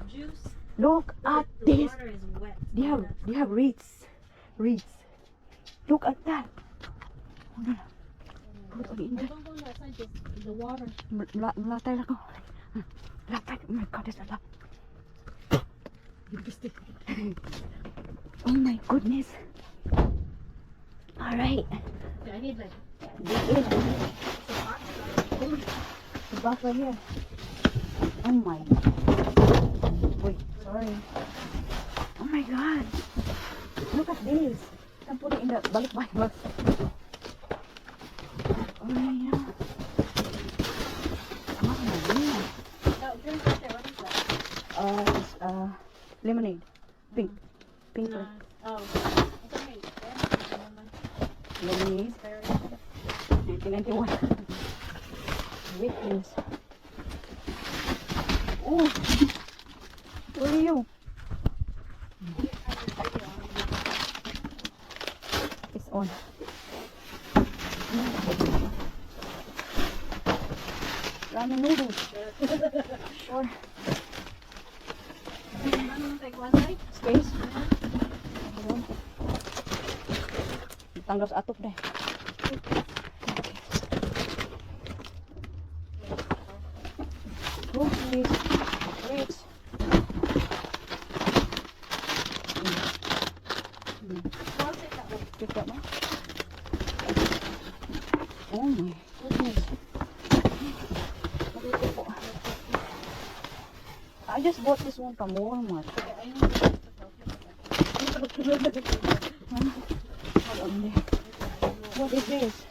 juice. Look at The this. water is wet. They have reeds. Reeds. Look at that. Hold on. Put it in there. Don't go outside the water. Melatay ako. Melatay. Oh my god, there's a lot. Oh my goodness. Alright. I need like The box right here. Oh my. Wait, sorry. Oh my god. Look at this. You can put it in the balik box. Oh yeah. Oh my god. drink right there. What is that? It's lemonade. Pink. Pink. No. Oh. It's okay. Lemonade. 1991. Weakness. Oh. Where are you? It's on. Ramen noodles. Sure. Take one side. Space. Tanggal sa atop deh. Oh, please. Wait. Pick that one. Oh my goodness. I just bought this one from Walmart. What is this?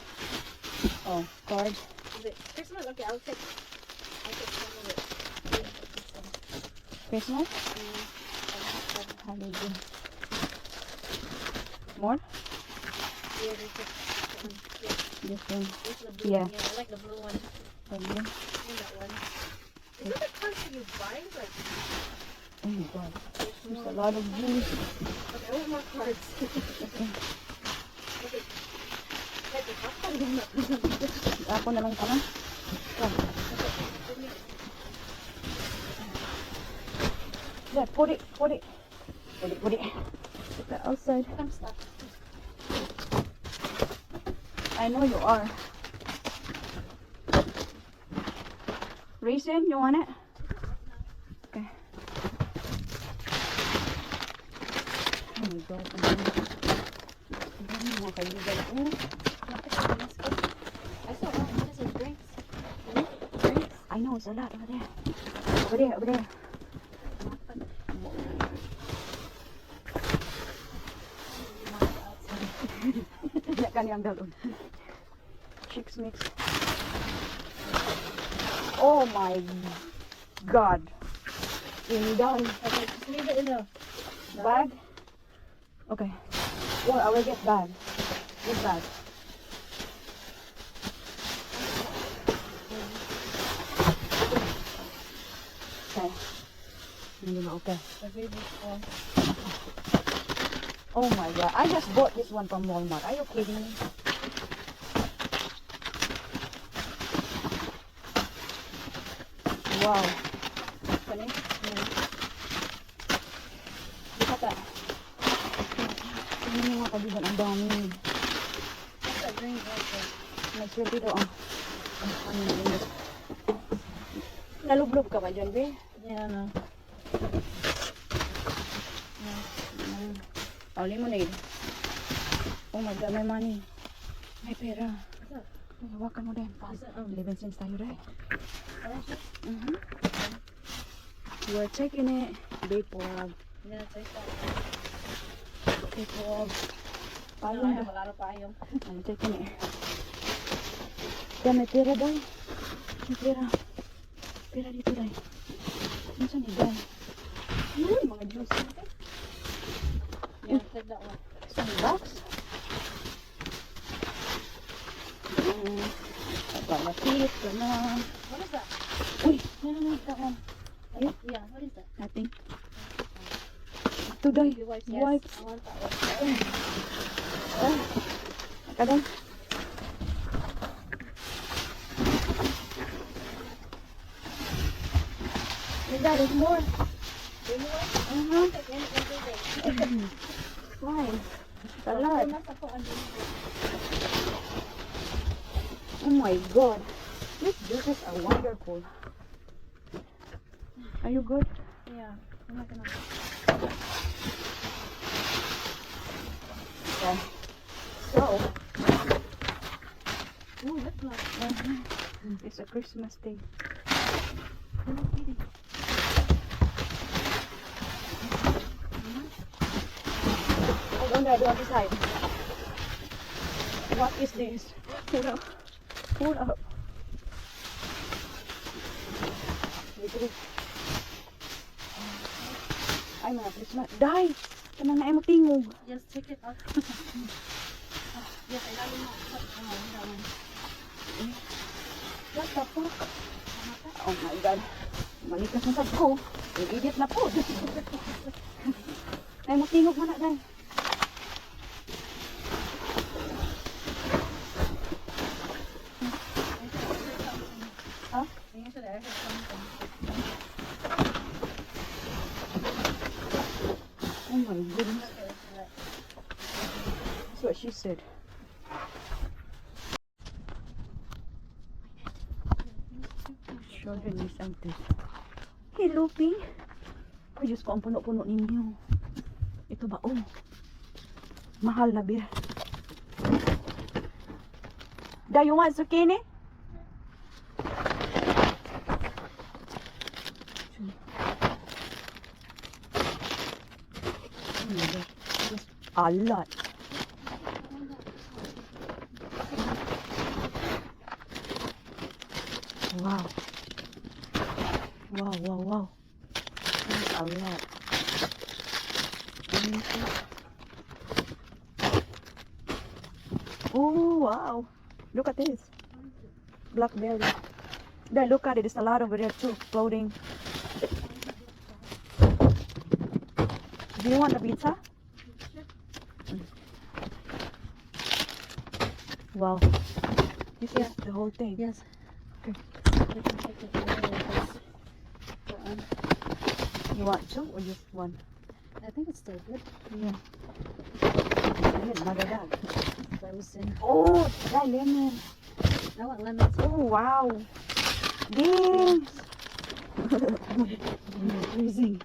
Oh, cards. Is it Christmas? Okay, I'll take some of it. Christmas? Holiday. More? Yeah, this This one. is the blue Yeah. one. Yeah, I like the blue one. Okay. And that one. Is that the cards that you buy? Like, Oh my god. There's a lot of juice. okay, I want more cards. Okay. Okay. Like the top one, yung Ako na lang pala. Oh. Yeah, put it. Put it. Put it. Put that outside. I'm stuck. I know you are. Raisin, you want it? Okay. Oh my god. Ang dami mga kaibigan ko. I saw one. What is it? Drinks? Drinks? I know, it's a lot over there. Over there, over there. Tidak kan yang dalam. Chicks mix. Oh my god. Ini done. Okay, just leave it in the Bag? Okay. Well, I will get bag. Get bag. Okay. Hindi na okay. the baby one. Oh my god. I just bought this one from Walmart. Are you kidding me? Wow. Funny? Look at that. Ano yung mga kabiban? Ang dami. What's that drink right there? May sweet dito, ah. Ano yun? Nalublob ka ba dyan, be? Yeah, no. Oh, lemonade. Oh my god, may money. May pera. What's that? Oh, hawakan mo din. Fast. 11 cents tayo rin. You are checking it. Vapor. Yeah, take that. Vapor. I Payong have ba? a lot of payong. I'm checking it. Yan, may pera daw. May pera. Pera dito daw. Ano saan ni daw? Mga juice. Yeah, take that one. Isang box. Pagkamatip ka na. What is that? Uy, yan, that one. Ayun, Yeah, what is that? nothing. Ito daw. Baby wipes. Yes, Wipes. I want that one. Ah, nakadang. Is that is more? Do you want? Uh-huh. Take any every day. Why? Salad. Mas ako ang dito. Oh my god. These juices are wonderful. Are you good? Yeah. I'm not gonna. Yeah. So, Oh, that's not. it's a Christmas day. I'm not kidding. Hold on there, the other side. What is this? Pull up. Pull up. Ay, mga Christmas. Die! Kanang na ay matingog. Just take it out. Yes, I love you. That one. What the fuck? Oh my god. Malikas na sad ko. Idiot na po. Ay, matingog mo na, Dan. Huh? I should have something. Oh my goodness. That's what she said. Show her this something. Hello, Ping. Ay, Diyos ko, ang puno-puno ninyo. Ito ba? Oh. Mahal na beer. Da, you want zucchini? A lot. Wow. Wow, wow, wow. That's a lot. Oh, wow. Look at this. Blackberry. Then look at it. There's a lot over there too. Floating. Do you want a pizza? Wow. This is the whole thing. Yes. Okay. We can take it away with this. You want two or just one? I think it's still good. Yeah. Another bag. Frozen. Oh, that lemon. I want lemons. Oh, wow. Dang. Freezing.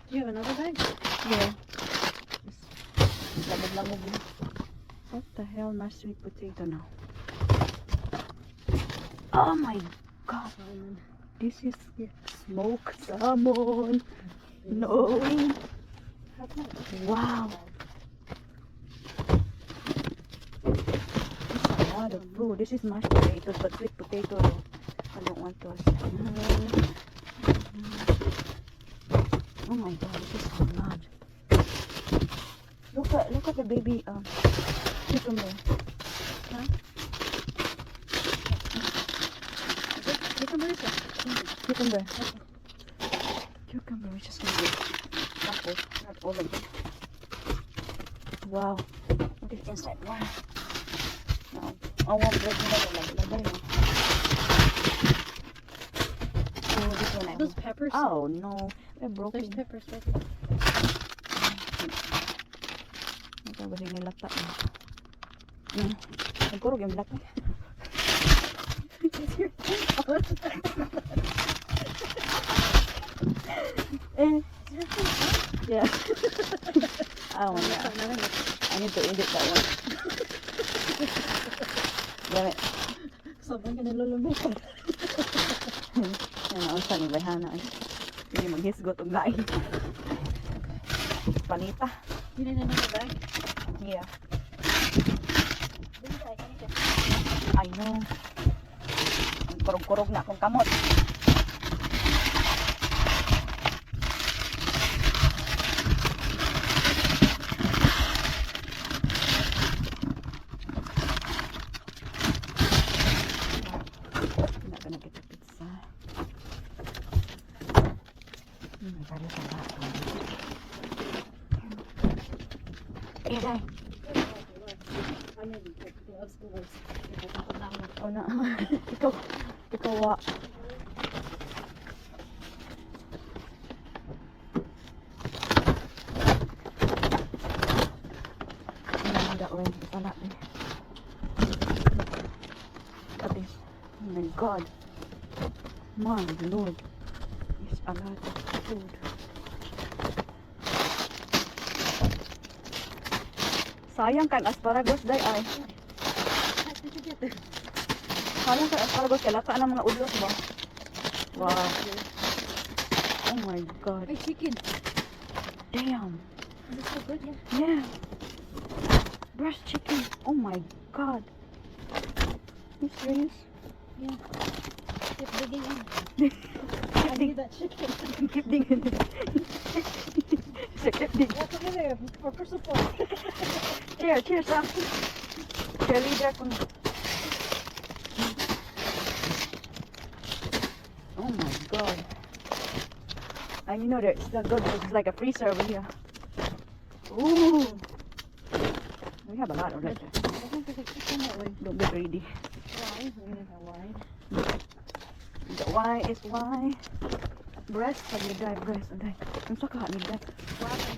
Do you have another bag? Yeah. Lamog-lamog. What the hell, my sweet potato now? Oh my god. Salmon. This is smoked salmon. No. Wow. That's a lot of food. This is mashed potatoes, but sweet potato. I don't want those. Oh my god, this is so much. Look at the baby cucumber. Huh? Cucumber is it? Cucumber. Cucumber, which is gonna be sample, not all of them. Wow. What is inside? Wow. No. I won't break it up. Oh, this one I Those want. peppers? Oh no, they're broken. There's peppers right there. Ito ba yung nilata mo? Nagkurog yung lata. Yeah. Oh my god. I need to edit that one. Damn it. Sobrang ka nalulubog. Yan ang sa nilahana. Hindi maghisgot ang gain. Panita. You need another bag? Yeah. I know. Ang kurog-kurog na akong kamot. Not gonna get the pizza. My God, look at that. Here, Dai. Oh na. ikaw wa. God. My Lord. It's a lot of food. Sayang kan asparagus day ay. Did you get the Sayang kan asparagus kaya laka ng mga udlos ba? Wow. Oh my God. Ay, chicken? Damn. Is it so good? Yeah. Yeah. Breast chicken. Oh my God. You serious? Yeah. Keep digging in. I Dig- need that chicken. Keep digging. So keep digging. Yeah, come in there for support. Cheers, cheers, ah. Cheerleader ko. Oh my God. And you know that it's not good. It's like a freezer over here. Ooh. We have a lot of it. I don't think it's chicken that way. Don't be greedy. Why? We need a wine. The why is why. Breast, pag nagdry breast. Ang saka nagdry.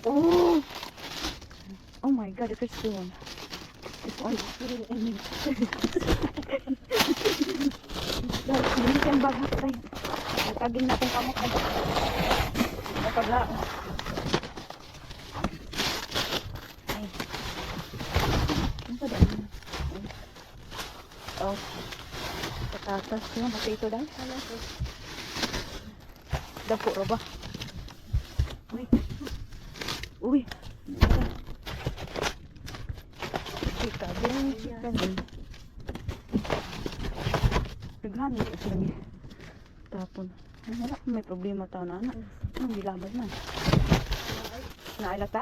Oh! Oh my God, the crispy one. This one. Hindi kang bagat tayo. Nagkagin natin kamot na. Nagkagla. Ay. Ano ba dahil? Oh. Patatas ko. Potato daw. Dako ro ba? Uy. Uy. Chicken. Daghan na siya lagi. Tapon. Ay, wala kung may problema tao na anak. Anong gilabas na? Nailata?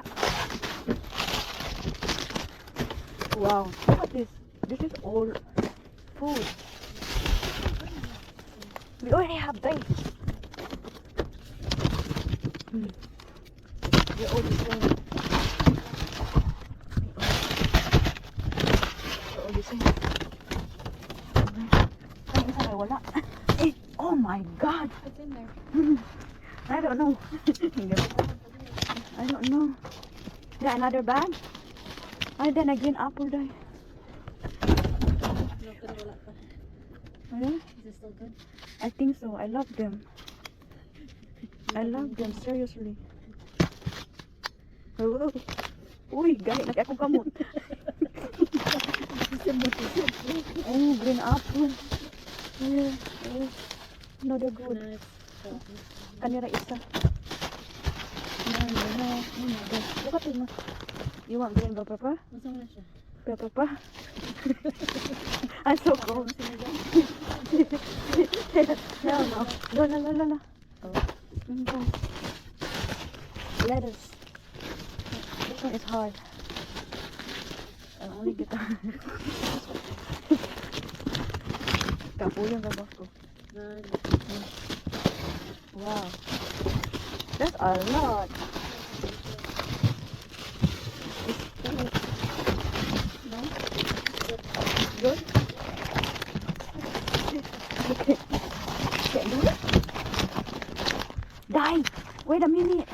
Wow. Look at this. This is all food. We already have this. We already same. We already same. Ay, isa na wala. Eh, oh my God. What's in there? I don't know. I don't know. Is that another bag? Ay, then again, apple dye. No, pero wala pa. Ano? Is it still good? I think so. I love them. I love them, seriously. Oh. Uy, galit na akong kamot. Oh, green apple. Yeah. Oh. No, they're good. Nice. Kanira isa. No, no, no. Oh my God. Look at it. You want green bell pepper? Masa wala siya? Pepper? I'm so cold. No, no. No, no, no, no, no. No. Lettuce. This one is hard. I only get Kapuyang ka ko. Wow. That's a lot. No? Good? Can't do it? Die! Wait a minute.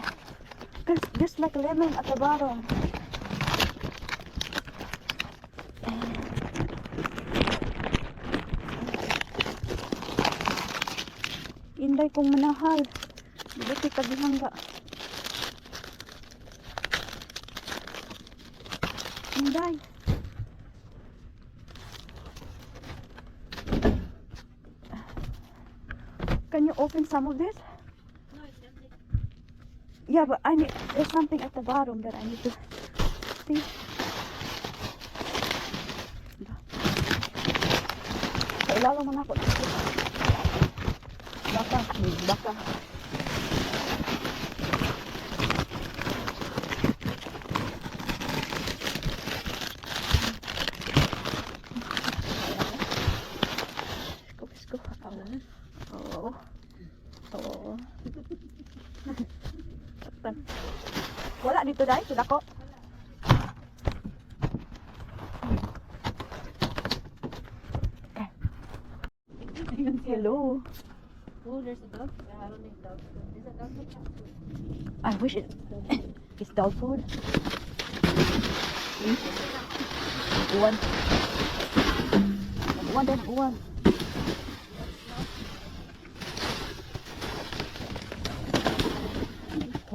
There's like lemon at the bottom. Inday kong manahal. Buti kagihang ka. Inday. Can you open some of this? No, it's empty. Yeah, but I need, there's something at the bottom that I need to see. Sa ilalim mo na ako. Baka. Isko. Oo. Oo. Saktan. Wala dito dahil, sila ko. Hello. Oh, there's a dog. Yeah, I don't need dog food. Is that dog food? Cat food? I wish it's dog food. One. One.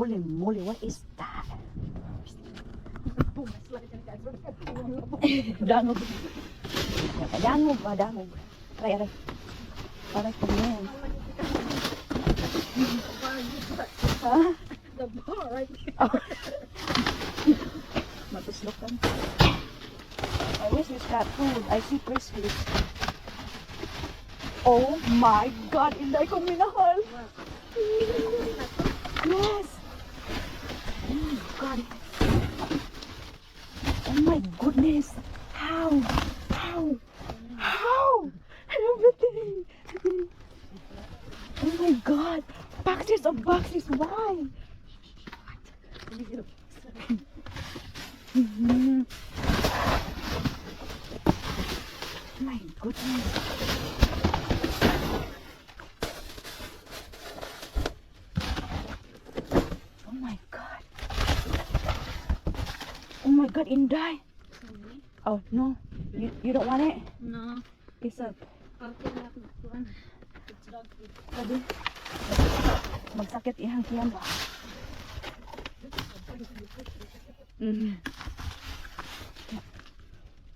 Holy moly, what is that? Dangog. Dangog ba? Dangog. Aray, aray. Aray ko yan. Ha? The bar right Oh. Matuslokan. I wish this cat food. I see Christmas. Oh my God! Inday ko minahal. Yes. Oh my God. Oh my goodness. How? How? How? Everything. Oh my God. Boxes of boxes. Why? Mhm. My goodness. Oh my God. Oh my God, Inday. Oh no, you don't want it? No. It's a Parte na ako kuan. It's dog food. sabi. Magsakit ihang tiyan ba? Mhm.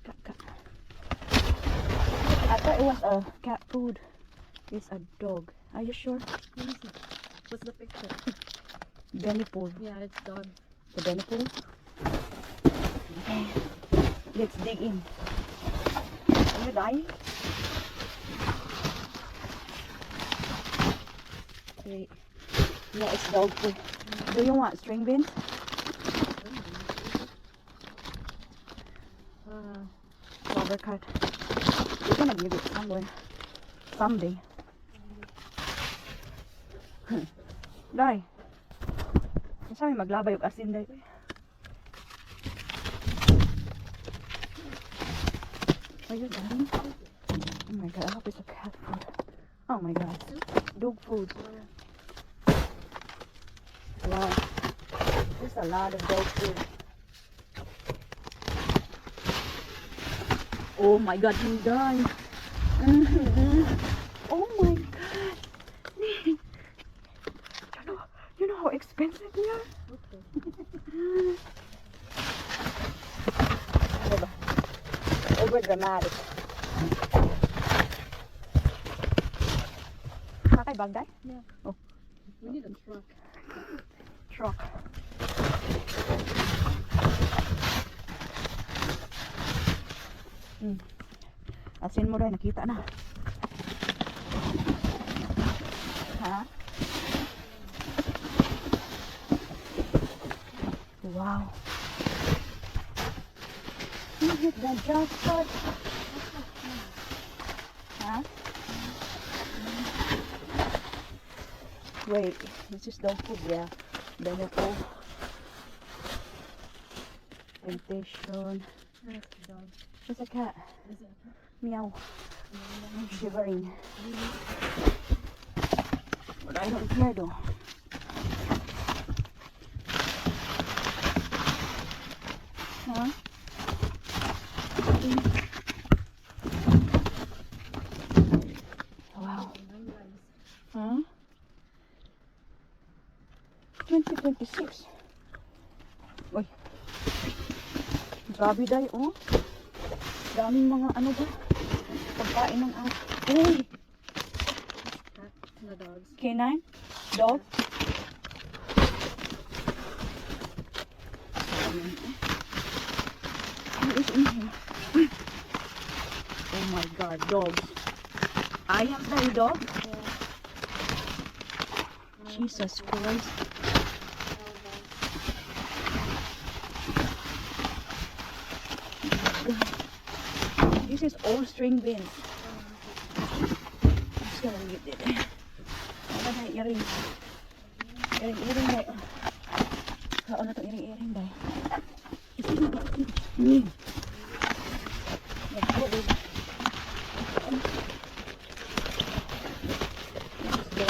Cat. I thought it was a cat food. It's a dog. Are you sure? Let me see. What's the picture? Benny pool. Yeah, it's dog. The Benny pool. Okay. Let's dig in. Are you dying? Wait. Yeah, it's dog food. Do you want string beans? Rubber cut. We're gonna give it somewhere. Someday. Day. Sabi maglabay yung asin day. Are you dying? Oh my God, I hope it's a cat food. Oh my God. Dog food. Wow. There's a lot of dog food. Oh my God, he died. Oh my God. You know how expensive they are? Okay. Over dramatic. Nakay bagday? Yeah. Oh, We need a truck. truck. Asin mo rin, nakita na. Ha? Wow. You hit the jackpot. Huh? Wait, this is dog food, yeah. Beneful. Temptation. That's the dog. It's a cat. Is it? Meow. I'm shivering. But I don't care though. Huh? Wow. Huh? 2026. Uy. Grabe day, oh. Daming mga ano ba? Pagkain ng Uy! Cat. The dogs. Canine? Dog? What is in here? Oh my God, dogs. I am the dog? Jesus Christ. This is all string beans. I'm just gonna leave it. Ano na iring? Iring day. Ano to iring day? Let's go, baby. Let's go.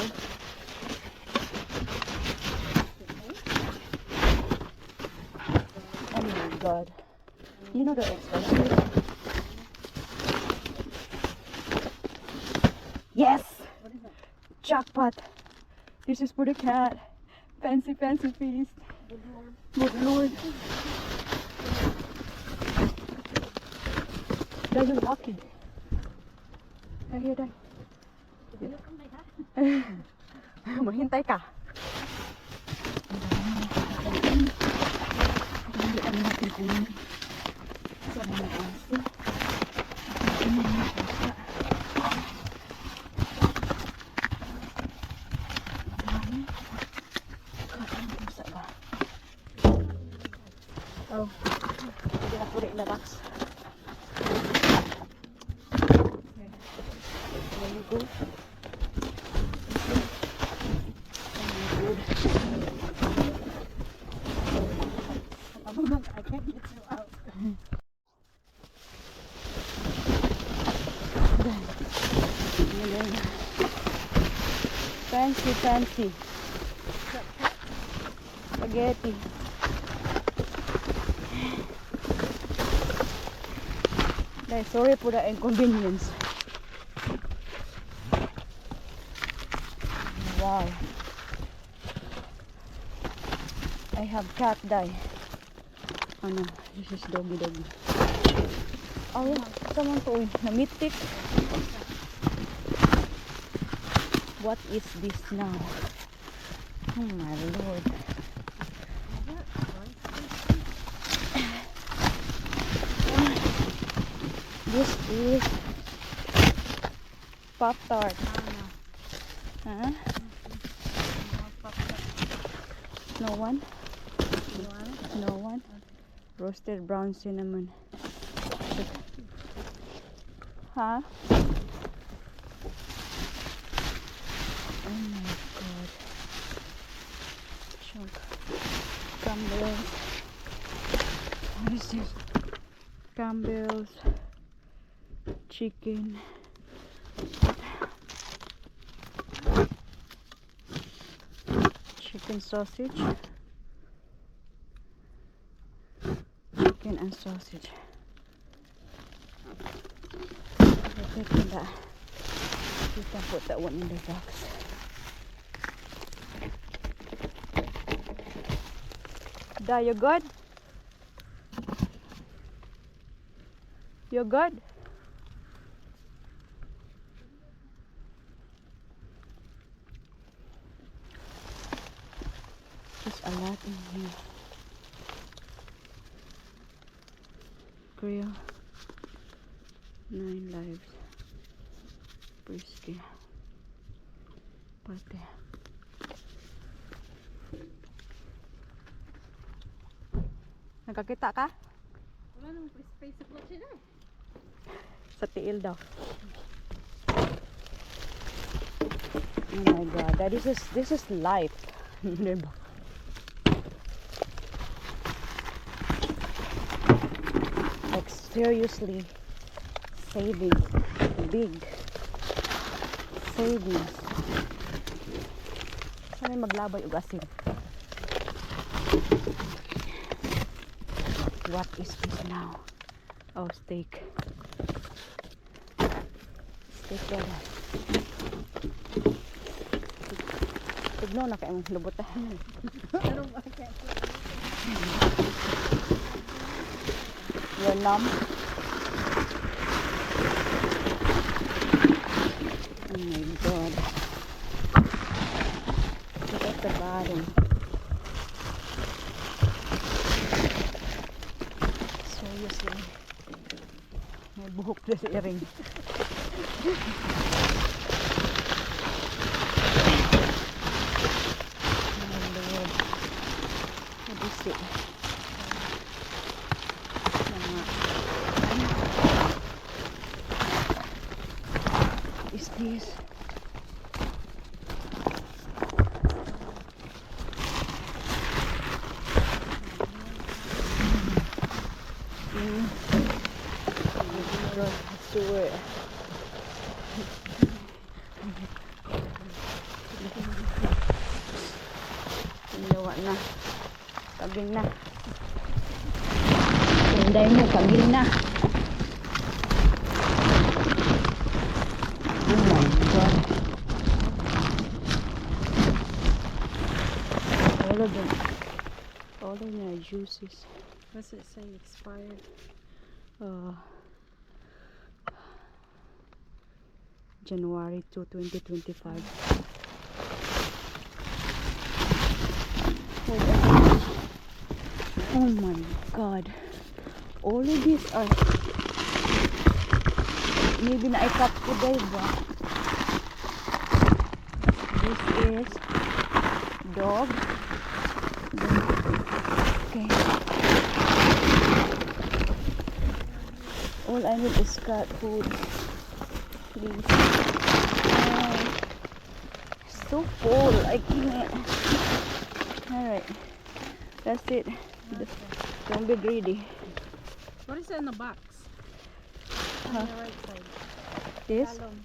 Oh my God. You know they're expensive. Yes! What is that? Jackpot. This is for the cat. Fancy feast. Good Lord. Dahil yung walking. Dahil, dahil. Maghintay ka. Hindi kami natin kunin. Sa mga aso. Oh, hindi na puri na box. There you go. I can't get you out. Fancy. Spaghetti. Sorry for the inconvenience. Wow. I have cat die. Oh no, this is doggy. Oh, someone to namitik. What is this now? Oh my Lord. This is Pop-Tart. Huh? No one? No one? Roasted brown cinnamon. Huh? Oh my God. Chunk. Campbell's. What is this? Campbell's. Chicken. Chicken sausage. Chicken and sausage. Take that. You can put that one in the box. Da, you good? You good? There's a lot in here. Grill. 9 lives. Brisket. Pate. Nakakita ka? Wala nang space sa kotse na. Sa tiil daw. Oh my God, this is life. Diba? Like seriously saving big savings. Sana'y maglabay og asin. What is this now? Oh, steak. Steak pala. Tigno na kayo lubutan. Anong bakit? You're numb. Oh my God. Look at the bottom. Seriously. May buhok na sa iring. What is this? I swear. Ginawa na. Kaging na. Tinday mo, kaging na. Oh my God. all of them are juices. What's it say? Expired. January 2, 2025. Oh my god. All of these are maybe na i-cut today ba? This is dog. Okay. All I need is cat food. Please. So full. I can't. Alright. That's it. Don't be greedy. What is it in the box? Huh? On the right side. This? Talong.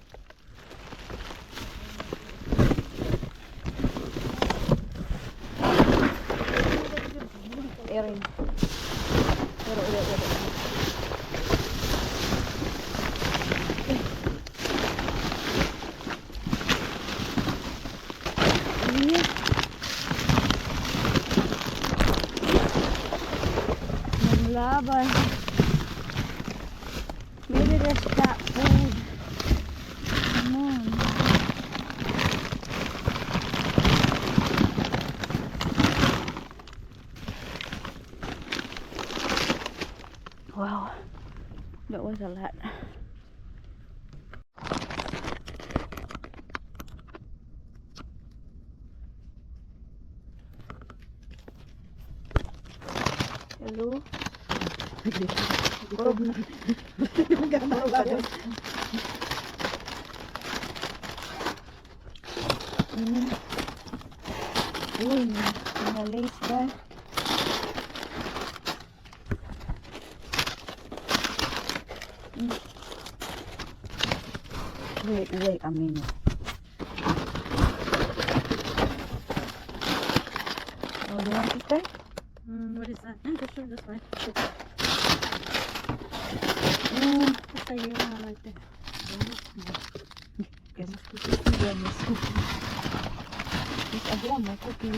Erin. Pero ulit. Laban. Maybe there's cat food. Come on. Wow. That was a lot. Hello? Uy, nalis ba? Wait a minute. Oh, do you want to stay? What is that? Sure, that's fine. Basta yun na like that. Yes, yes, again, my cookie.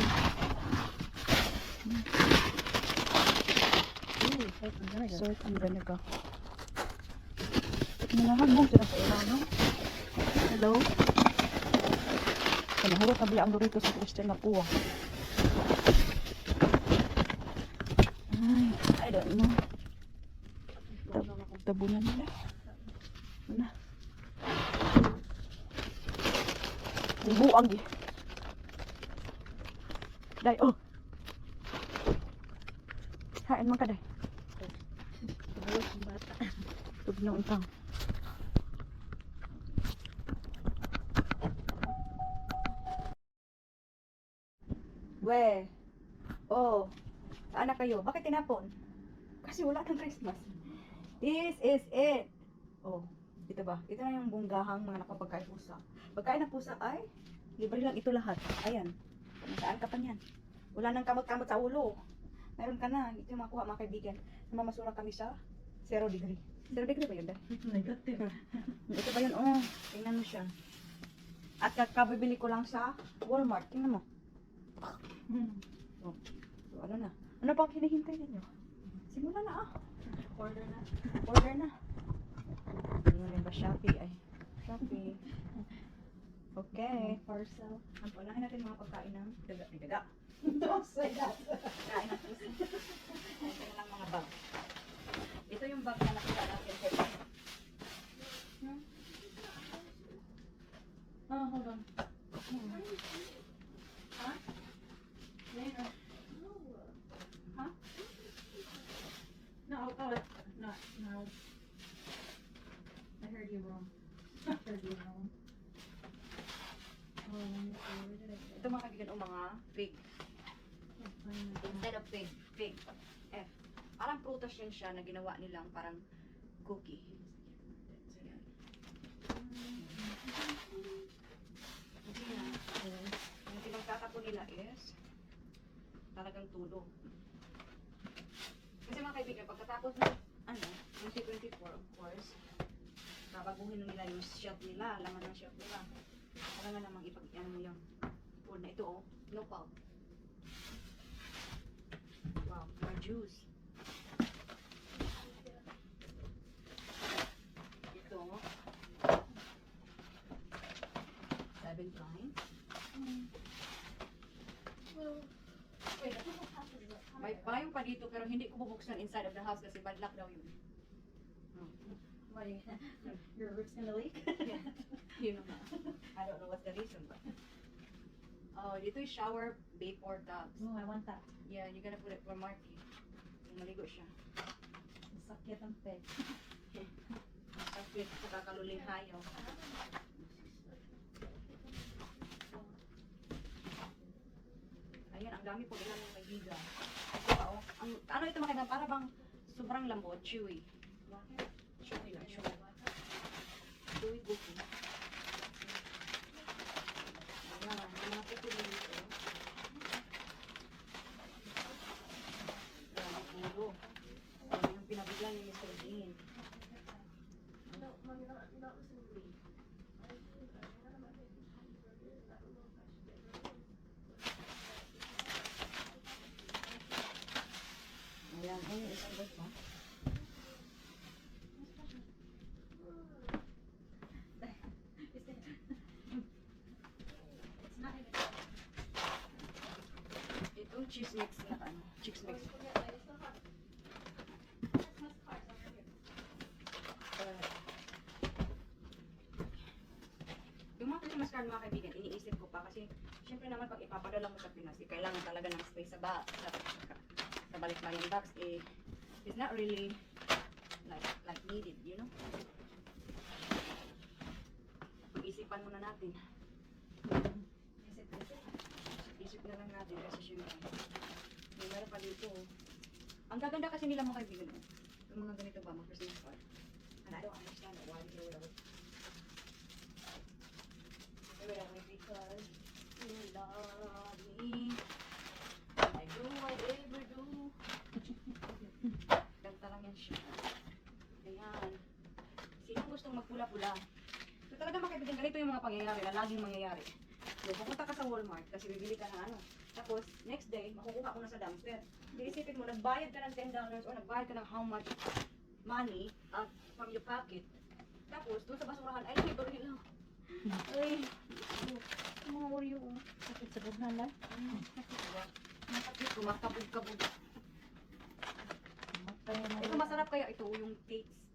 Salt and vinegar. Nanahagong sila sa ilaw, no? Hello? Kanahurot na bila ang Doritos sa Christian na puwa. Ay, I don't know. Tabunan nila. Ano? Buang di. Day, oh. Hain man ka, day. Tubos yung bata. Tubnong ikaw. We. Oh. Saan na kayo? Bakit tinapon? Kasi wala kang Christmas. This is it. Oh. Ito ba? Ito na yung bunggahang mga nakapagkain pusa. Pagkain ng pusa ay libre lang ito lahat. Ayan. Nasaan ka pa niyan? Wala nang kamot-kamot sa ulo. Meron ka na. Ito yung makuha mga kaibigan. Mamasura kami sa 0 degree. 0 degree ba yun? Negative. Ito ba yun? Oh. Tingnan mo siya. At kakabibili ko lang sa Walmart. Tingnan mo. Oh. So, ano na? Ano pang hinihintay ninyo? Simula na ah. Order na. Order na. Ano rin ba? Shopee ay. Shopee. Okay. Parcel. Ang unahin natin mga pagkain ng daga. Don't say that. Kain ng puso. Ito na lang mga bag. Ito yung bag na nakita natin. Oh, hold on. Huh? Later. Huh? No, no. I heard you wrong. I heard you wrong. Oh, let me see. Where did I go? Ito mga kaibigan o mga fig. Instead of fig. F. Parang prutas yun siya na ginawa nilang parang cookie. So, yan. Kasi na, yung pinagtatapon nila is talagang tulo. Kasi mga kaibigan, pagkatapos ng 2024, of course, babaguhin nila yung shelf nila, laman ng shelf nila. Kailangan namang ipag-ano mo yung food na ito, no pulp. Wait, I don't have to look. May payong pa dito pero hindi ko bubuksan inside of the house kasi bad luck daw yun. What, your roof's gonna leak? Yun naman. I don't know what's the reason but. Oh, dito yung shower vapor tubs. Oh, I want that. Yeah, you're gonna put it for Marky. Maligo siya. Sakit ang peg. Sakit sa kakaluling hayaw. Ayan, ang dami po ilang yung magiga. Diba, oh? Ano ito makaiba? Para bang sobrang lambot, chewy. Chewy lang, chewy. Chewy cookie. Ayan, yung mga puto dito. Ayan, puro. Ayan yung pinabigyan ni Mr. Bean. Ayan, ayun, isang bag pa. It's not even. Itong cheese mix na ano, cheese mix. Yung mga Christmas card mga kaibigan, iniisip ko pa kasi syempre naman pag ipapadala mo sa Pinas, kailangan talaga ng space sa box, sa balikbayan box, it's not really like needed, you know? Pag-isipan muna natin. Isip na lang natin kasi syempre. May meron pa dito. Ang gaganda kasi nila mga kaibigan. Yung mga ganito ba, mga Christmas card. And I don't understand why they do it. Because you love me. I do whatever do. Ganda lang yan siya. Ayan. Sinong gustong magpula-pula? So talaga mga kaibigan, ganito yung mga pangyayari na laging mangyayari. So, pupunta ka sa Walmart kasi bibili ka ng ano. Tapos, next day, makukuha mo na sa dumpster. Iisipin mo, nagbayad ka ng $10 or nagbayad ka ng how much money from your pocket. Tapos, doon sa basurahan, ay, libre lang. Ay, oh, yun. Sakit sa bugnan lang. Nakapit ko, makabog-kabog. Matay na Ito masarap kaya ito, yung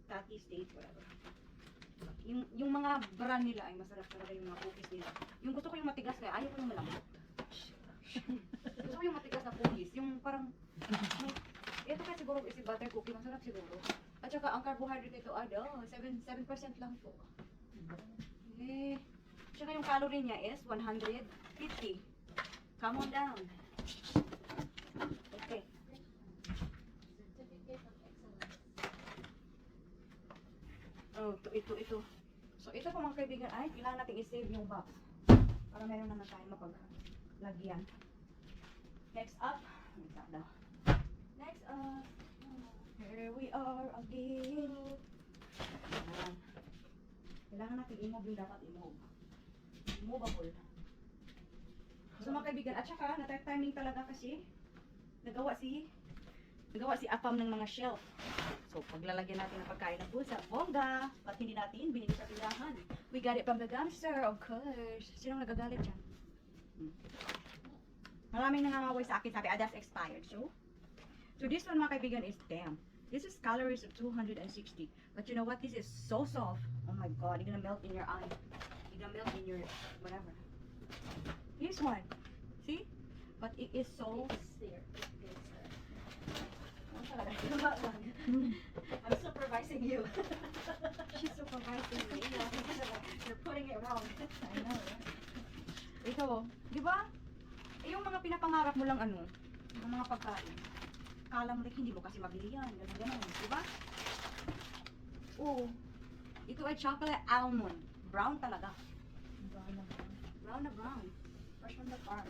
Tati State, whatever. Yung mga brand nila ay masarap talaga yung mga cookies nila. Yung gusto ko yung matigas kaya ayaw ko yung malambot. Gusto ko yung matigas na cookies, yung parang ito kaya siguro is butter cookie, masarap siguro. At saka ang carbohydrate nito ay 7% lang po. Eh, tsaka yung calorie niya is 150. Come on down. Okay. Certificate of excellence. Oh, ito. So, ito po mga kaibigan, ay, kailangan natin i-save yung box. Para meron naman tayo mapaglagyan. Next up, Next up, here we are again. Ayan. Kailangan natin i-move yung dapat i-move. Movable. So mga kaibigan, at saka, na-timing talaga kasi, nagawa si Apam ng mga shelf. So, paglalagyan natin ng pagkain ng pusa, bongga, at hindi natin binili sa tindahan. We got it from the dumpster, of course. Sinong nagagalit dyan? Maraming nangangaway sa akin, sabi, that's expired. So this one, mga kaibigan, is damn. This is calories of 260. But you know what? This is so soft. Oh my God, it's gonna melt in your eye. It's gonna melt in your whatever. Here's one. See? But it is so... It's there. It's there. I'm supervising you. She's supervising me. You're putting it wrong. I know, right? Ito, di ba? Yung mga pinapangarap mo lang ano, yung mga pagkain. Kala mo like, hindi mo kasi mabili yan. Ganun, di ba? Oo. Ito ay chocolate almond. Brown talaga. Brown na brown. Fresh from the farm.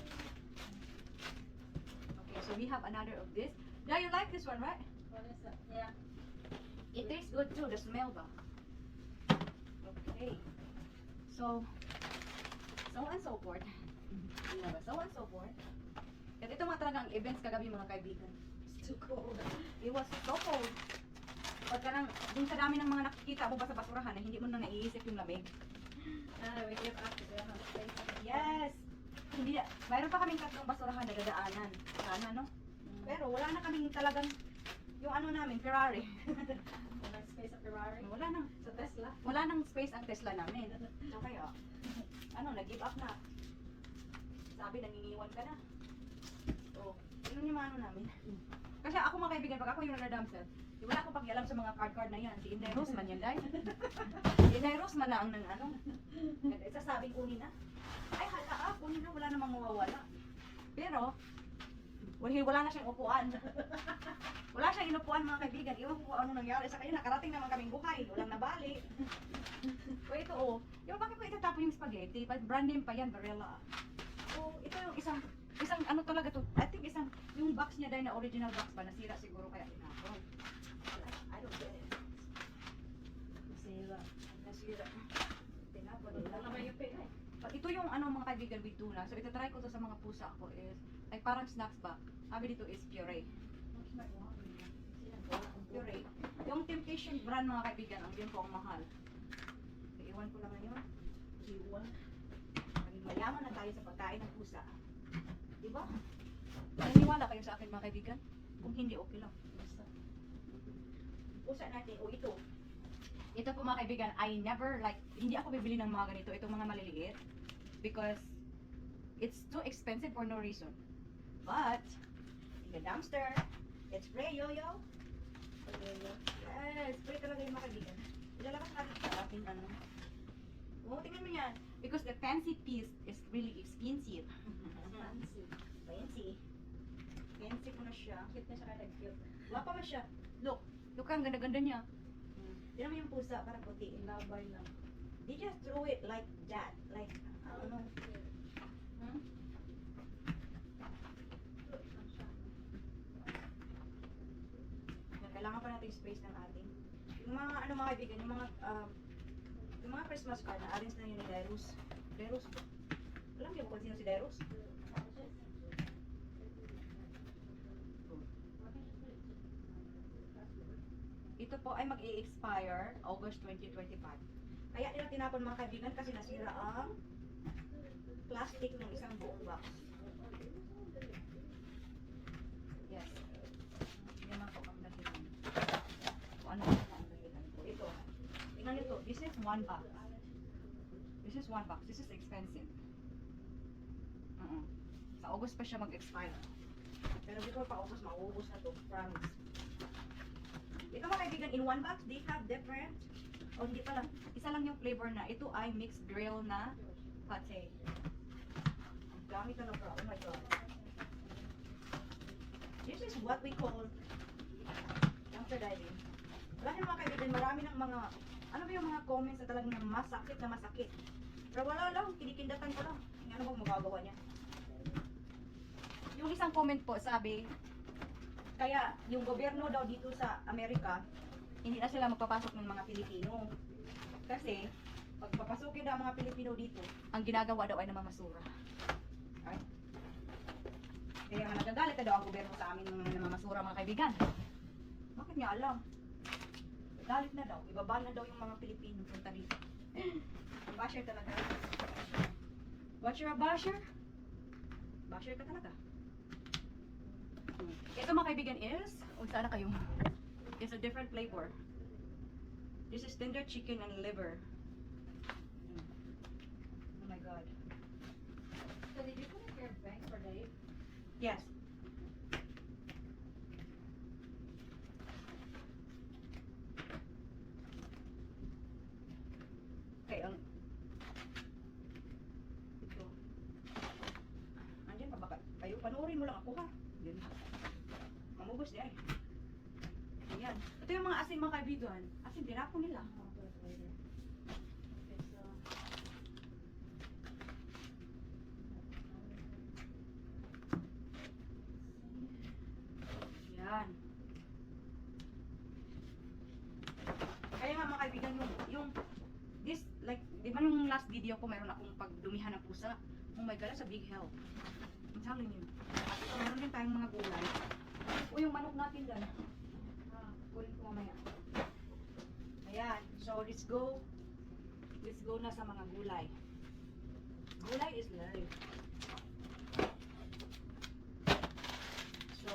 Okay, so we have another of this. Yeah, you like this one, right? What is that? Yeah. It tastes good too, the smell ba? Okay. So and so forth. So and so forth. At ito mga talagang events kagabi mga kaibigan. It's too cold. It was so cold. Pagka nang, dun sa dami ng mga nakikita mo ba sa basurahan na hindi mo na naiisip yung lamig. We give up to the space. Yes! Hindi, mayroon pa kaming tatlong basurahan na dadaanan. Kanan, yung talagang, yung ano namin, Ferrari. Walang space sa Ferrari. Wala nang, Sa Tesla. wala nang space ang Tesla namin. So kaya, ano, nag-give up na. Sabi, nangingiwan ka na. So, yun yung ano namin. Kasi ako mga kaibigan, pag ako yung nagda-dumpster, wala akong pakialam sa mga card na yan. Si Inday Rosman yan, dahil. Si Inday Rosman na ang nang ano. Sasabing kunin na. Ay, hala, kunin na, wala namang mawawala. Pero, wala na siyang upuan. Wala siyang inupuan mga kaibigan. Iwan ko kung ano nangyari sa kanya. Nakarating naman kaming buhay. Walang nabali. O ito oh. Yung bakit ko itatapon yung spaghetti? Brand name pa yan, Barilla. So, ito yung isang ano talaga to. I think yung box niya dahil na original box ba? Nasira siguro kaya tinapon. I don't get it. Nasira. Tinapon. Wala naman yung pera eh. But ito yung ano mga kaibigan with tuna. So ito try ko to sa mga pusa ko is like parang snacks ba. Sabi dito is puree. Puree. Yung Temptation brand mga kaibigan, ang yun po ang mahal. Iwan ko lang ngayon. Iwan. Mayaman na tayo sa pagkain ng pusa. Diba? Naniniwala kayo sa akin mga kaibigan? Kung hindi, okay lang. Pusa natin, o ito. Ito po mga kaibigan, I never like, hindi ako bibili ng mga ganito, itong mga maliliit. Because it's too expensive for no reason. But, in the dumpster, it's free, yo-yo. Yes, free talaga yung mga kaibigan. Ilalakas natin sa ating ano. Oh, tingnan mo yan. Because the fancy piece is really expensive. Fancy. Fancy. Fancy ko na siya. Cute na siya kaya cute. Wapa ba siya? Look, look ang ganda-ganda niya. Tingnan mo yung pusa, parang puti. Labay lang. They just throw it like that. Like, I don't know. Hmm? Kailangan pa natin space ng ating. Yung mga ano mga kaibigan, yung mga Christmas card na arrange na yun ni Dairos. Dairos ba? Alam niyo kung sino si Dairos? Ito po ay mag-i-expire August 2025. Kaya nila tinapon mga kaibigan kasi nasira ang plastic ng isang buong box. Yes. Hindi naman po ang dahilan. Kung ano ang dahilan po. Ito. Tingnan nyo to. This is one box. This is one box. This is expensive. Sa August pa siya mag-expire. Pero before pa August, mauubos na to. Promise. Ito mga kaibigan, in one box, they have different. O hindi pala. Isa lang yung flavor na. Ito ay mixed grill na pate. Ang dami talaga. Oh my God. This is what we call dumpster diving. Dahil mga kaibigan, marami ng mga, ano ba yung mga comments na talagang masakit na masakit. Pero wala lang, kinikindatan ko lang. Ano bang magagawa niya? Yung isang comment po, sabi, kaya yung gobyerno daw dito sa Amerika, hindi na sila magpapasok ng mga Pilipino. Kasi, pag papasukin daw ang mga Pilipino dito, ang ginagawa daw ay namamasura. Okay? Kaya nga nagagalit na daw ang gobyerno sa amin ng namamasura mga kaibigan. Bakit niya alam? Galit na daw. Ibaba na daw yung mga Pilipino punta dito. Ang basher talaga. What's your basher? Basher ka talaga. Ito mga kaibigan is, sana kayo. It's a different flavor. This is tender chicken and liver. Oh my God. So did you put in your bank for Dave? Yes. Okay, ito. Andiyan pa ba kayo? Panoorin mo lang ako ha. Yan. Mamubos di ay. Ayan. Ito yung mga asin mga kaibigan. Asin, tinapon nila. Yan. Kaya nga mga kaibigan, this, like, di ba yung last video ko, meron akong pagdumihan ng pusa. Oh my God, that's a big help. I'm telling you. At ito, meron din tayong mga gulay. O yung manok natin dyan. Kunin ko mamaya. Ayan. So, let's go. Let's go na sa mga gulay. Gulay is life. So,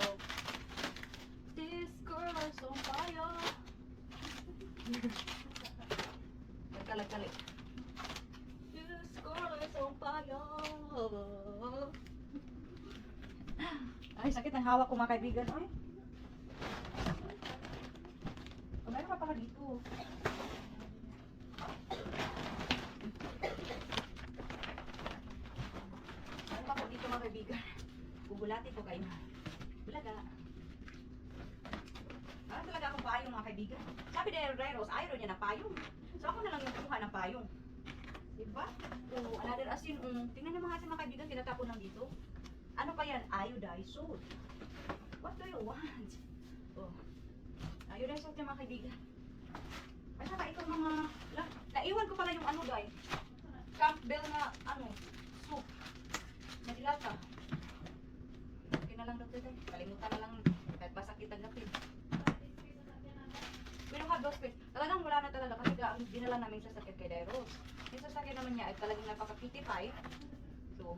sakit ng hawak ko mga kaibigan. Ay. O, meron pa pala dito. Meron pa po dito mga kaibigan. Bubulati ko kayo. Bulaga. Parang talaga akong payong mga kaibigan. Sabi ni Rose, ayaw niya ng payong. So ako na lang yung kuha ng payong. Diba? O, another asin, tingnan niyo mga asin mga kaibigan, tinatapon lang dito. Ano pa yan? Iodized salt. What do you want? Oh. Iodized salt yan mga kaibigan. At saka itong mga, naiwan ko pala yung ano guys. Campbell na, soup. Nadilata. Okay na lang daw ito. Kalimutan na lang. Kahit basta kita gapin. We don't have those space. Talagang wala na talaga kasi ang dinala namin sasakyan kay Dairos. Yung sasakyan naman niya ay talagang napaka-55. So,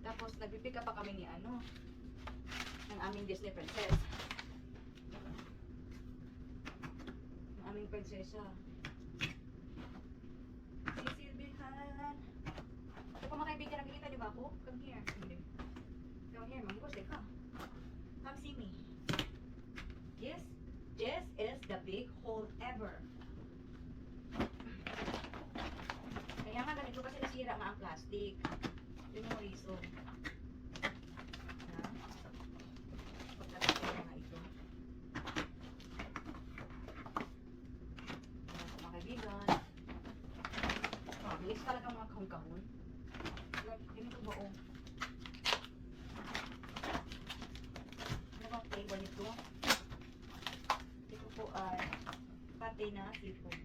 tapos nagpipick up pa kami ni ng aming Disney princess. Ng aming prinsesa. Sisilbihan. Ito pa mga kaibigan, nakikita niyo ba ako? Come here. Come here, manggos, ka. Come see me. Yes? This is the big hole ever. Kaya nga ganito kasi nasira nga ang plastic. Yun yung reason. Pagkakasira nga ito. Mga kaibigan. Bilis talaga mga kahon-kahon. Like, ganito ba o? Ano bang flavor nito? Ito po ay pate na seafood.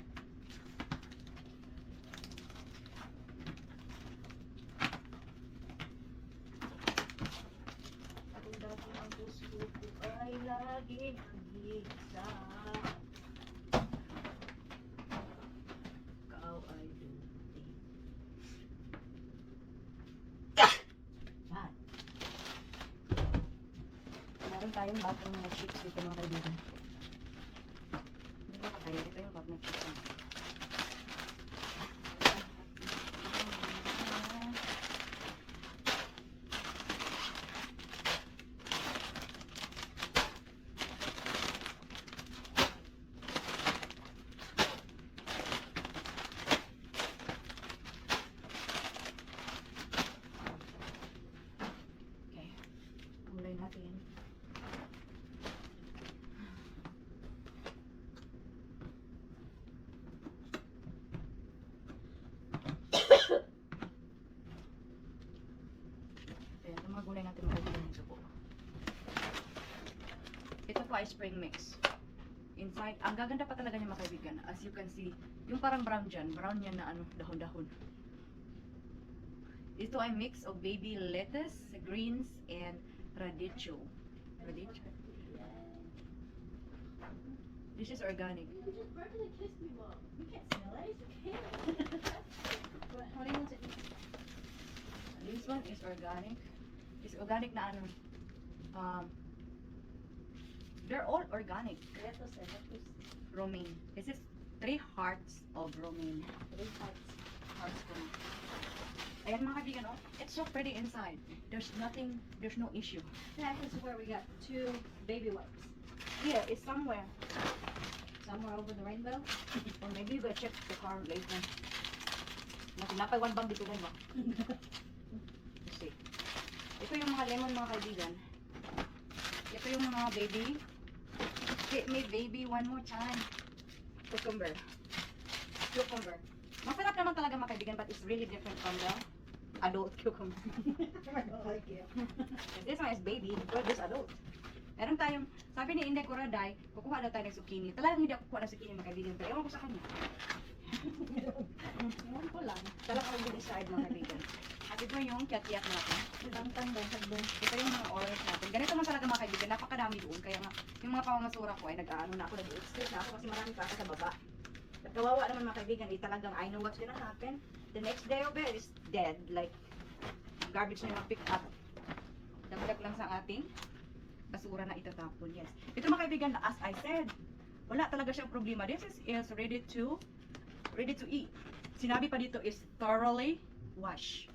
Atong dati ang puso ko ay laging nag-iisa. Ikaw ay dumating. Yan. Meron tayong batong mga chips dito mga kaibigan. Kaya ito yung bag na chicken. Okay. Kulay natin. Gulay natin magagulay nito po. Ito po ay spring mix. Inside, ang gaganda pa talaga niya mga kaibigan. As you can see, yung parang brown dyan. Brown yan na dahon-dahon. Ito ay mix of baby lettuce, greens, and radicchio. Radicchio. This is organic. You just verbally kissed me, Mom. You can't smell it. You can't. How do you want to eat? This one is organic. It's organic na they're all organic. Lettuce and lettuce. Romaine. This is 3 hearts of romaine. 3 parts. Hearts ko na. Ayan mga kaibigan, oh. It's so pretty inside. There's no issue. That is where we got 2 baby wipes. Here, it's somewhere. Somewhere over the rainbow. Or maybe you go check the car later. Napay one bang dito ba? Let's see. Ito yung mga lemon mga kaibigan. Ito yung mga baby. Hit me baby one more time. Cucumber. Cucumber. Masarap naman talaga mga kaibigan, but it's really different from the adult cucumber. I don't like it. This one is baby, but this adult. Meron tayong, sabi ni Inday Coraday, kukuha daw tayo ng zucchini. Talagang hindi ako kukuha ng zucchini mga kaibigan, pero ewan ko sa kanya. Ewan ko lang. Talagang ako decide mga kaibigan. At ito yung kiat-kiat natin. Tangtang ba? Hagdan. Ito yung mga orange natin. Ganito man talaga mga kaibigan, napakadami doon. Kaya nga, yung mga pangangasura ko ay nag-ano na ako, nag-express na ako kasi marami pa ako sa baba. At kawawa naman mga kaibigan, talagang I know what's gonna happen. The next day of it is dead. Like, garbage na yung pick up. Dagdag lang sa ating basura na itatapon. Yes. Ito mga kaibigan, as I said, wala talaga siyang problema. This is ready to eat. Sinabi pa dito is thoroughly wash.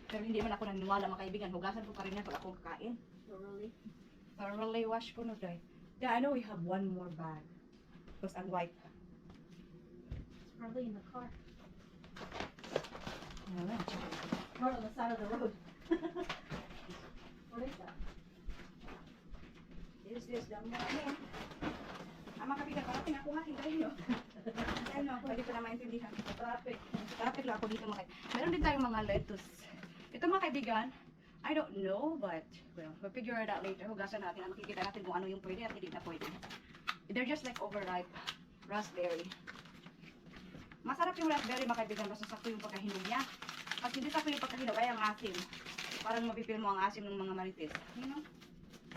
Pero hindi man ako naniniwala mga kaibigan. Hugasan ko pa rin yan pag ako kakain. Thoroughly wash ko no, day. Yeah, I know we have one more bag. Because I'm white. It's probably in the car. Ayan. Or on the side of the road. What is that? Is this the morning? Ang mga kapitan, parang pinakuhahin tayo. Dahil no, hindi ko na maintindihan. Traffic. Traffic lang ako dito mga kaibigan. Meron din tayong mga lettuce. Ito mga kaibigan, I don't know, but, well, we'll figure it out later. Hugasan natin at makikita natin kung ano yung pwede at hindi na pwede. They're just like overripe raspberry. Masarap yung raspberry mga kaibigan, basta sakto yung pagkahinog niya. Pag hindi sakto yung pagkahinog, ay ang asim. Parang mapipil mo ang asim ng mga marites. You know?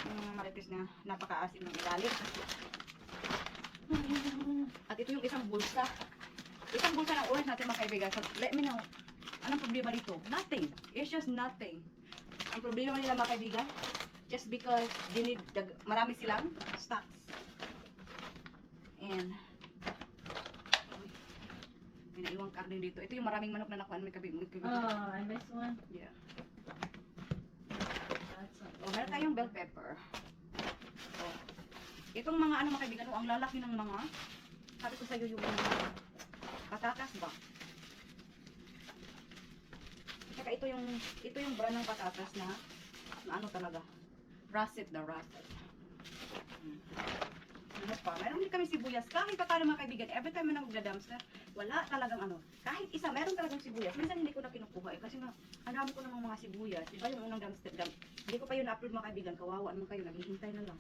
Yung mga marites na napaka-asim ng ilalim. At ito yung isang bulsa. Isang bulsa ng orange natin mga kaibigan. So, let me know. Anong problema dito? Nothing. It's just nothing. Ang problema nila mga kaibigan, just because they need marami silang stocks. And may naiwang karne dito. Ito yung maraming manok na nakuha. May kaibigan. Oh, I missed one. Yeah. That's not O, meron tayong bell pepper. O, itong mga ano mga kaibigan, ang lalaki ng mga, sabi ko sa'yo yung mga patatas ba? Saka ito yung brand ng patatas na ano talaga, russet the russet. Ano pa? Meron din kami sibuyas. Kahit pa tayo mga kaibigan, every time na nagda-dumpster, wala talagang ano. Kahit isa, meron talagang sibuyas. Minsan hindi ko na kinukuha eh. Kasi nga, ang dami ko namang mga sibuyas. Diba yung unang dumpster dump? Hindi ko pa yun na-upload mga kaibigan. Kawawa naman kayo. Naghihintay na lang.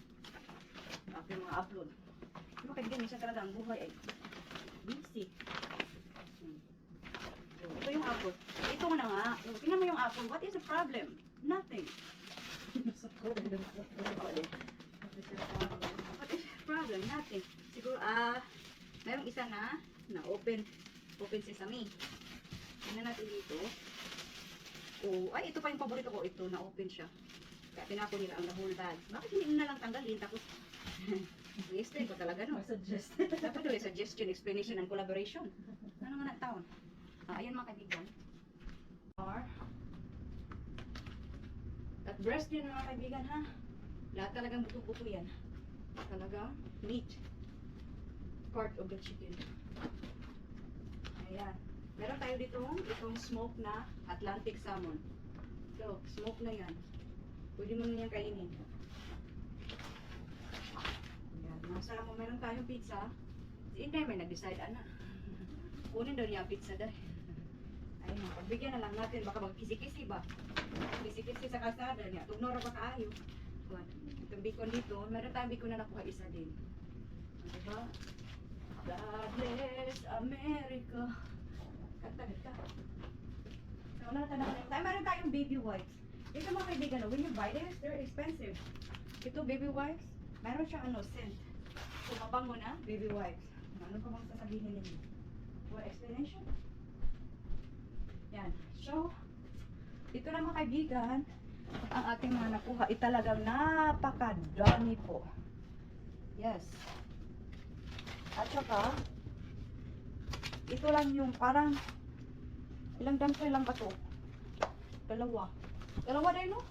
After mga upload. Mga kaibigan, minsan talaga ang buhay ay busy. Ito yung apple. Ito na nga. Tingnan mo yung apple. What is the problem? Nothing. What is the problem? Nothing. Siguro, merong isa na open sesame. Tingnan natin dito. Oh, ay, ito pa yung paborito ko. Ito, na-open siya. Kaya tinapon nila ang the whole bag. Bakit hindi na lang tanggalin? Tapos, i-explain ko talaga, no? suggest. Dapat doon, suggestion, explanation, and collaboration. Ano nga na taon? Ayan mga kaibigan. At breast yun mga kaibigan ha. Lahat talagang buto-buto yan. Talagang meat. Part of the chicken. Ayan. Meron tayo dito itong smoke na Atlantic salmon. So, smoke na yan. Pwede mo na yan kainin. Ayan. Nasa mo meron tayong pizza. Si Inday may nag-decide ana. Kunin daw niya ang pizza dahil. Ayun, pagbigyan na lang natin, baka magkisi-kisi ba? Kisi-kisi sa kasada niya. Tugnora pa kaayo. Itong bacon dito, meron tayong bacon na nakuha isa din. Diba? God bless America. Kanta. So, ano natin natin? Meron tayong baby wipes. Ito mga kaibigan, when you buy this, they're expensive. Ito, baby wipes, meron siyang scent. So, mabango na, baby wipes. Ano pa bang sasabihin ninyo? What explanation? Yan. So, ito na mga kaibigan, ang ating mga nakuha. Talagang napakadami po. Yes. At saka, ito lang yung parang, ilang dumpster lang ba to? Dalawa din, no?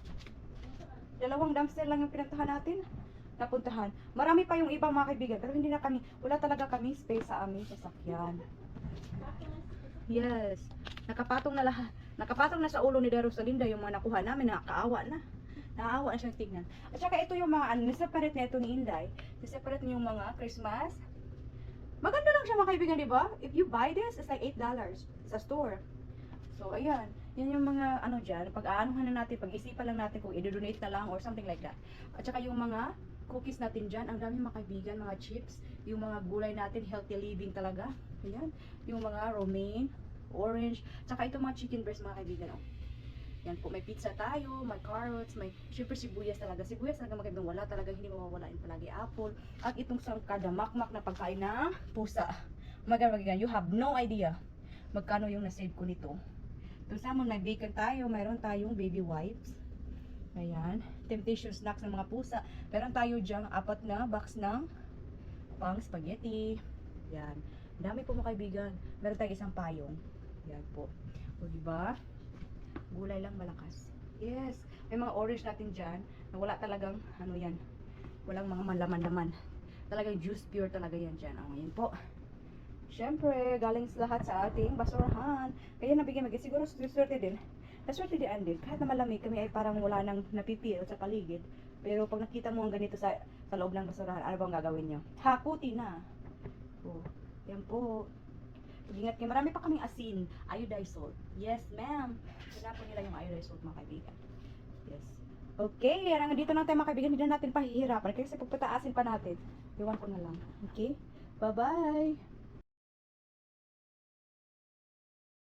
Dalawang dumpster lang yung pinuntahan natin. Napuntahan. Marami pa yung ibang mga kaibigan, pero hindi na kami, wala talaga kami space sa aming sasakyan. Yes. Nakapatong na lahat. Nakapatong na sa ulo ni Rosalinda yung mga nakuha namin. Nakakaawa na. Nakaawa na siyang tignan. At saka ito yung mga, niseparate na ito ni Inday. Niseparate niyo yung mga Christmas. Maganda lang siya mga kaibigan, di ba? If you buy this, it's like $8 sa store. So, ayan. Yan yung mga, dyan. Pag-aanuhan na natin, pag-isipan lang natin kung i-donate na lang or something like that. At saka yung mga cookies natin dyan. Ang dami mga kaibigan, mga chips. Yung mga gulay natin, healthy living talaga. Ayan. Yung mga romaine, orange. Tsaka ito mga chicken breast mga kaibigan. Oh. Yan po, may pizza tayo, may carrots, may syempre sibuyas talaga. Sibuyas talaga mga kaibigan, wala talaga, hindi mawawala yung palagi apple. At itong kada makmak na pagkain ng pusa. Mga kaibigan, you have no idea magkano yung nasave ko nito. Itong salmon, may bacon tayo, mayroon tayong baby wipes. Ayan, temptation snacks ng mga pusa. Meron tayo dyang 4 na box ng pang spaghetti. Yan. Dami po mga kaibigan. Meron tayong isang payong. Yan po. O diba? Gulay lang malakas. Yes. May mga orange natin dyan. Na wala talagang, ano yan, walang mga malaman-laman. Talagang juice pure talaga yan dyan. Ngayon po. Siyempre, galing sa lahat sa ating basurahan. Kaya nabigyan mag siguro swerte din. Naswerte din. Kahit na malamig kami ay parang wala nang napipil sa paligid. Pero pag nakita mo ang ganito sa loob ng basurahan, ano bang gagawin nyo? Hakuti na. Oh, yan po. Ingat kayo. Marami pa kaming asin. Iodized salt. Yes, ma'am. Sinapon nila yung iodized salt, mga kaibigan. Yes. Okay, hanggang dito lang tayo mga kaibigan. Hindi na natin pahihirapan. Kasi pagpataasin pa natin. Iwan ko na lang. Okay? Bye-bye.